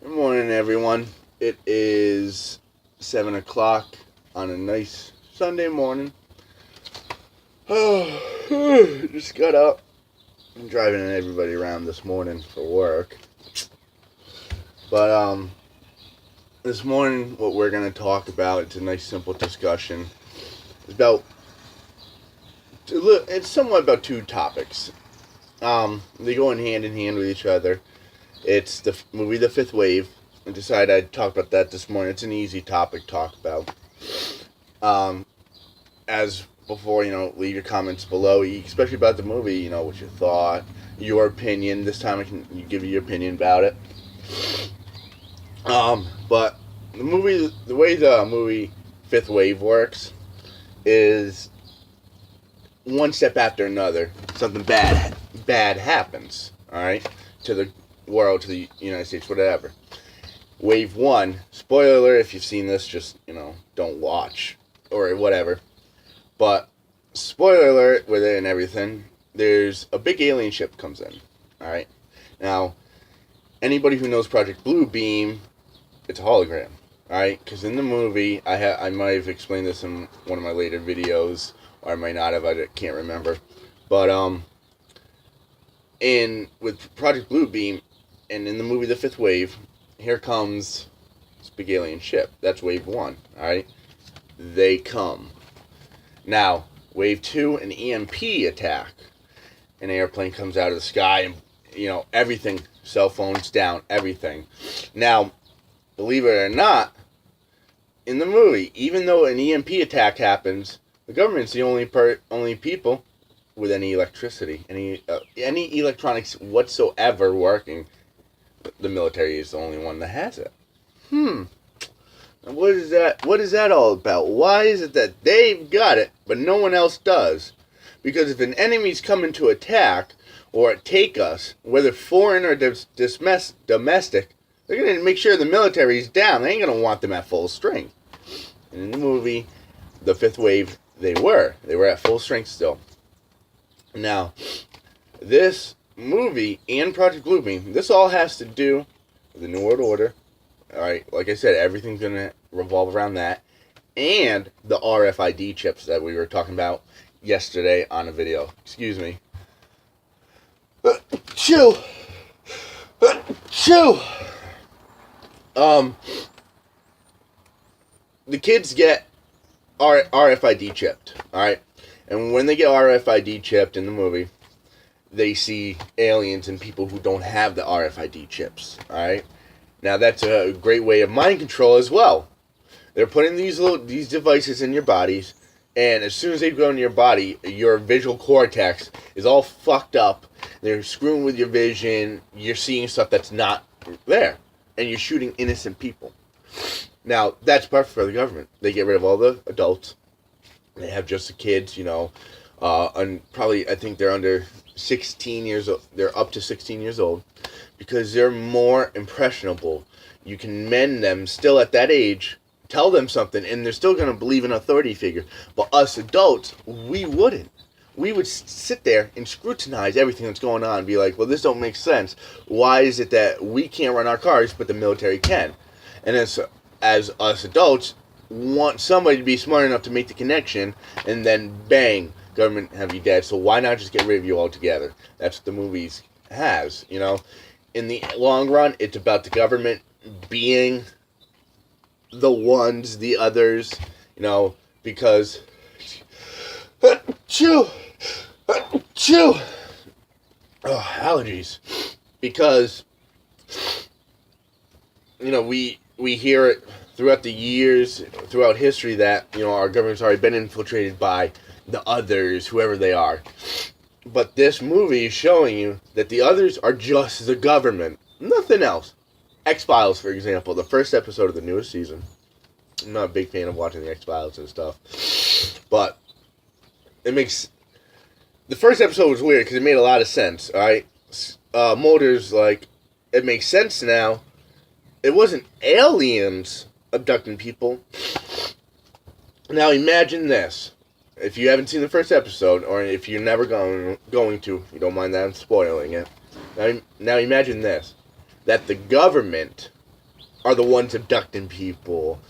Good morning, everyone. It is 7 o'clock on a nice Sunday morning. Oh, just got up. I'm driving everybody around this morning for work. But, this morning, what we're going to talk about, it's a nice, simple discussion. It's somewhat about two topics. They go in hand with each other. It's the movie The Fifth Wave. I decided I'd talk about that this morning. It's an easy topic to talk about. As before, leave your comments below, especially about the movie, what you thought, your opinion. This time I can give you your opinion about it. But the way the movie Fifth Wave works is one step after another, something bad happens, alright? To the world, to the United States, whatever. Wave 1, spoiler alert, if you've seen this, just, don't watch, or whatever. But, spoiler alert with it and everything, there's a big alien ship comes in, alright? Now, anybody who knows Project Bluebeam, it's a hologram, alright? Because in the movie, I might have explained this in one of my later videos, or I might not have, I can't remember. But, with Project Bluebeam, and in the movie The Fifth Wave, here comes this big alien ship. That's Wave 1, alright? They come. Now, Wave 2, an EMP attack. An airplane comes out of the sky and, everything, cell phones down, everything. Now, believe it or not, in the movie, even though an EMP attack happens, the government's the only people with any electricity, any electronics whatsoever working. The military is the only one that has it. What is that all about? Why is it that they've got it, but no one else does? Because if an enemy's coming to attack or take us, whether foreign or domestic, they're going to make sure the military's down. They ain't going to want them at full strength. And in the movie, The Fifth Wave, they were at full strength still. Now, this movie and Project Bluebeam, this all has to do with the New World Order. Alright, like I said, everything's going to revolve around that. And the RFID chips that we were talking about yesterday on a video. Excuse me. Chew! Chew! The kids get RFID chipped, alright? And when they get RFID chipped in the movie, they see aliens and people who don't have the RFID chips, alright? Now, that's a great way of mind control as well. They're putting these devices in your bodies, and as soon as they go into your body, your visual cortex is all fucked up. They're screwing with your vision. You're seeing stuff that's not there, and you're shooting innocent people. Now, that's perfect for the government. They get rid of all the adults. They have just the kids, and probably, I think they're under 16 years old. They're up to 16 years old because they're more impressionable. You can mend them still at that age, tell them something, and they're still going to believe in authority figure. But us adults, we wouldn't. We would sit there and scrutinize everything that's going on and be like, well, this don't make sense. Why is it that we can't run our cars, but the military can? And as us adults, want somebody to be smart enough to make the connection, and then bang, government have you dead. So why not just get rid of you altogether? That's what the movies has, In the long run, it's about the government being the ones, the others, because chew, allergies, because we hear it throughout the years, throughout history, that, our government's already been infiltrated by the others, whoever they are. But this movie is showing you that the others are just the government. Nothing else. X-Files, for example, the first episode of the newest season. I'm not a big fan of watching the X-Files and stuff. But the first episode was weird because it made a lot of sense, alright? Mulder's like, it makes sense now. It wasn't aliens abducting people. Now imagine this. If you haven't seen the first episode, or if you're never going to, you don't mind that I'm spoiling it. Now imagine this. That the government are the ones abducting people,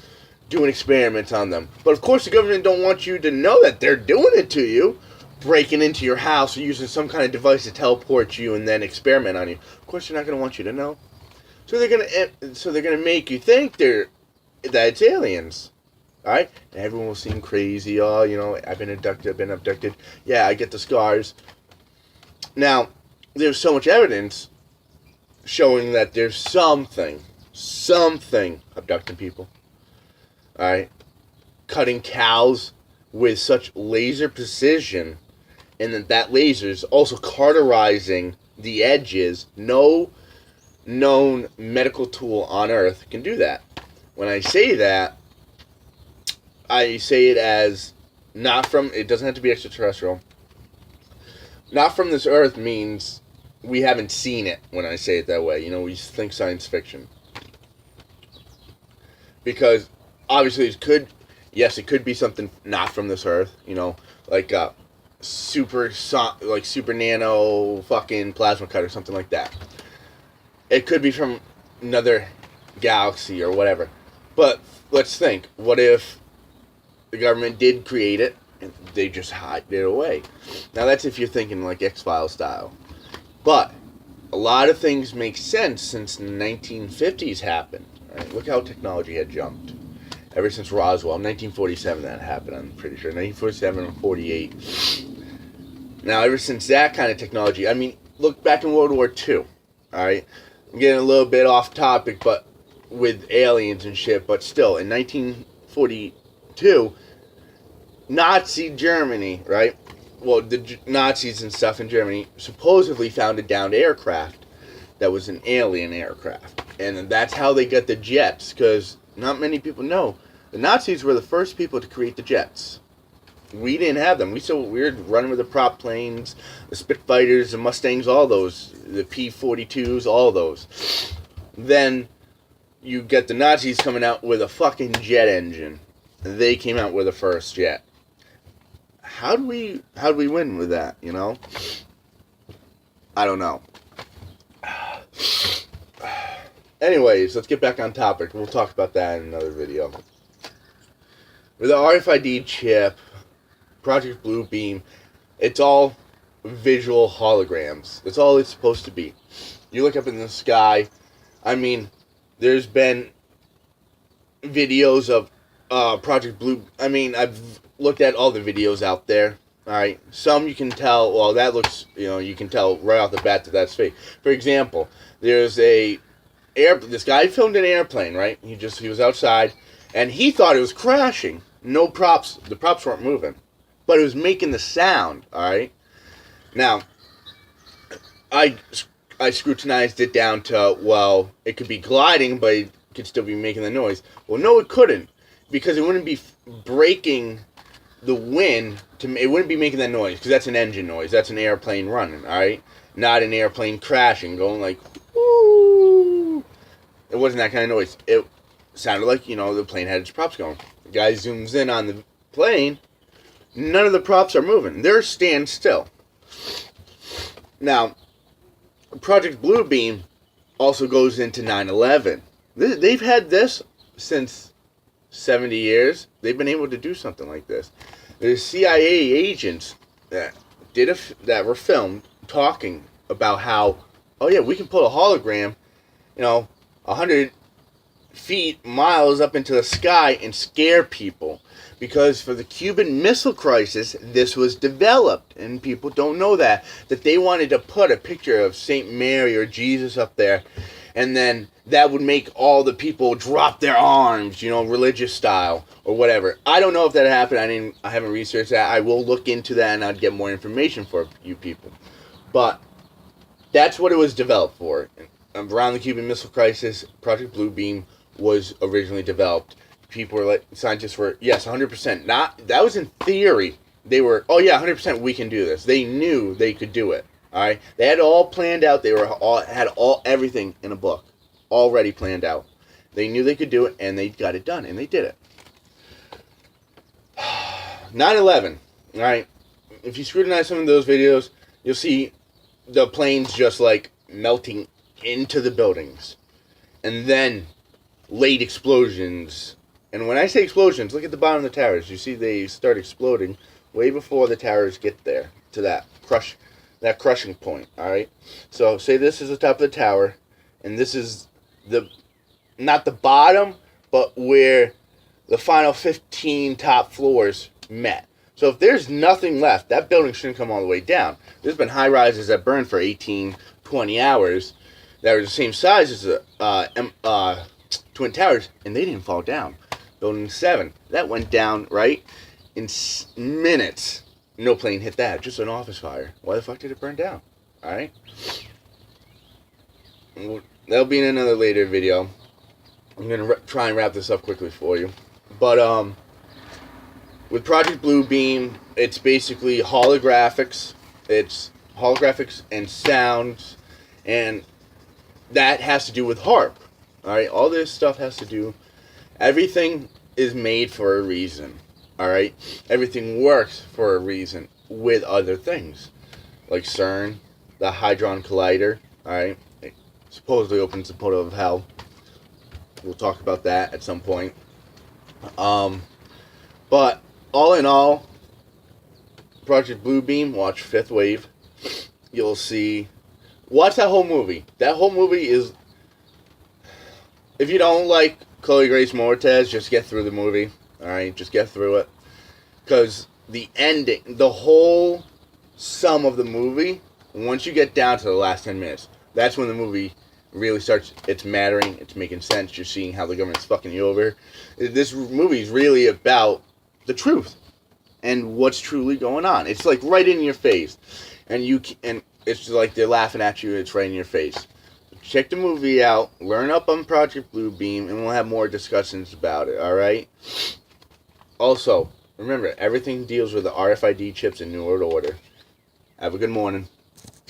doing experiments on them. But of course the government don't want you to know that they're doing it to you, breaking into your house or using some kind of device to teleport you and then experiment on you. Of course they're not going to want you to know. So they're gonna make you think that it's aliens. Alright? And everyone will seem crazy. Oh, you know, I've been abducted. Yeah, I get the scars. Now, there's so much evidence showing that there's something abducting people. Alright? Cutting cows with such laser precision, and that laser is also cauterizing the edges. No known medical tool on Earth can do that. When I say that, I say it as not from, it doesn't have to be extraterrestrial. Not from this Earth means we haven't seen it when I say it that way. You know, we think science fiction. Because obviously it could be something not from this Earth, you know, like super nano fucking plasma cut or something like that. It could be from another galaxy or whatever. But let's think, what if the government did create it and they just hide it away? Now that's if you're thinking like X-Files style. But a lot of things make sense since the 1950s happened. Right? Look how technology had jumped. Ever since Roswell, 1947 that happened, I'm pretty sure. 1947 and 48. Now, ever since that kind of technology, I mean, look back in World War II. Alright? I'm getting a little bit off topic, but with aliens and shit, but still, in 1942, Nazi Germany, right? Well, the Nazis and stuff in Germany supposedly found a downed aircraft that was an alien aircraft. And that's how they got the jets, because not many people know. The Nazis were the first people to create the jets. We didn't have them. We were running with the prop planes, the Spitfires, the Mustangs, all those, the P-42s, all those. Then you get the Nazis coming out with a fucking jet engine. They came out with the first jet. How do we win with that, you know? I don't know. Anyways, let's get back on topic. We'll talk about that in another video. With the RFID chip, Project Bluebeam, it's all visual holograms. That's all it's supposed to be. You look up in the sky. I mean, there's been videos of Project Blue. I mean, I've looked at all the videos out there. Alright, some you can tell, well, that looks, you know, you can tell right off the bat that that's fake. For example, there's this guy filmed an airplane, right? He was outside, and he thought it was crashing. No props, the props weren't moving. But it was making the sound, alright? Now, I scrutinized it down to, well, it could be gliding, but it could still be making the noise. Well, no, it couldn't, because it wouldn't be breaking the wind, it wouldn't be making that noise, because that's an engine noise. That's an airplane running, alright? Not an airplane crashing, going like, woo! It wasn't that kind of noise. It sounded like, you know, the plane had its props going. The guy zooms in on the plane. None of the props are moving. They're stand still. Now, Project Bluebeam also goes into 9/11. They've had this since 70 years. They've been able to do something like this. There's CIA agents that were filmed talking about how, oh yeah, we can put a hologram, you know, 100 feet, miles up into the sky and scare people. Because for the Cuban Missile Crisis, this was developed, and people don't know that they wanted to put a picture of Saint Mary or Jesus up there, and then that would make all the people drop their arms, you know, religious style or whatever. I don't know if that happened. I haven't researched that. I will look into that, and I'll get more information for you people. But that's what it was developed for. Around the Cuban Missile Crisis, Project Bluebeam was originally developed. People were like, scientists were, yes, 100%. That was in theory. They were, oh yeah, 100% we can do this. They knew they could do it. Alright? They had it all planned out. They had everything in a book. Already planned out. They knew they could do it, and they got it done, and they did it. 9/11. Alright? If you scrutinize some of those videos, you'll see the planes just like melting into the buildings. And then late explosions. And when I say explosions, look at the bottom of the towers. You see they start exploding way before the towers get there to that crushing point. All right. So say this is the top of the tower, and this is the not the bottom, but where the final 15 top floors met. So if there's nothing left, that building shouldn't come all the way down. There's been high rises that burned for 18, 20 hours that were the same size as the Twin Towers, and they didn't fall down. Building 7, that went down, right, in minutes. No plane hit that, just an office fire. Why the fuck did it burn down? Alright? That'll be in another later video. I'm going to try and wrap this up quickly for you. But, with Project Bluebeam, it's basically holographics. It's holographics and sounds, and that has to do with HARP. Alright? All this stuff has to do... Everything is made for a reason. Alright? Everything works for a reason with other things. Like CERN, the Hadron Collider. Alright? It supposedly opens the portal of hell. We'll talk about that at some point. But all in all, Project Bluebeam, watch Fifth Wave. You'll see. Watch that whole movie. That whole movie is. If you don't like Chloe Grace Moretz, just get through the movie. Alright? Just get through it. Because the ending, the whole sum of the movie, once you get down to the last 10 minutes, that's when the movie really starts. It's mattering. It's making sense. You're seeing how the government's fucking you over. This movie is really about the truth and what's truly going on. It's like right in your face, and it's just like they're laughing at you. It's right in your face. Check the movie out. Learn up on Project Bluebeam, and we'll have more discussions about it. All right. Also, remember, everything deals with the RFID chips in New World Order. Have a good morning.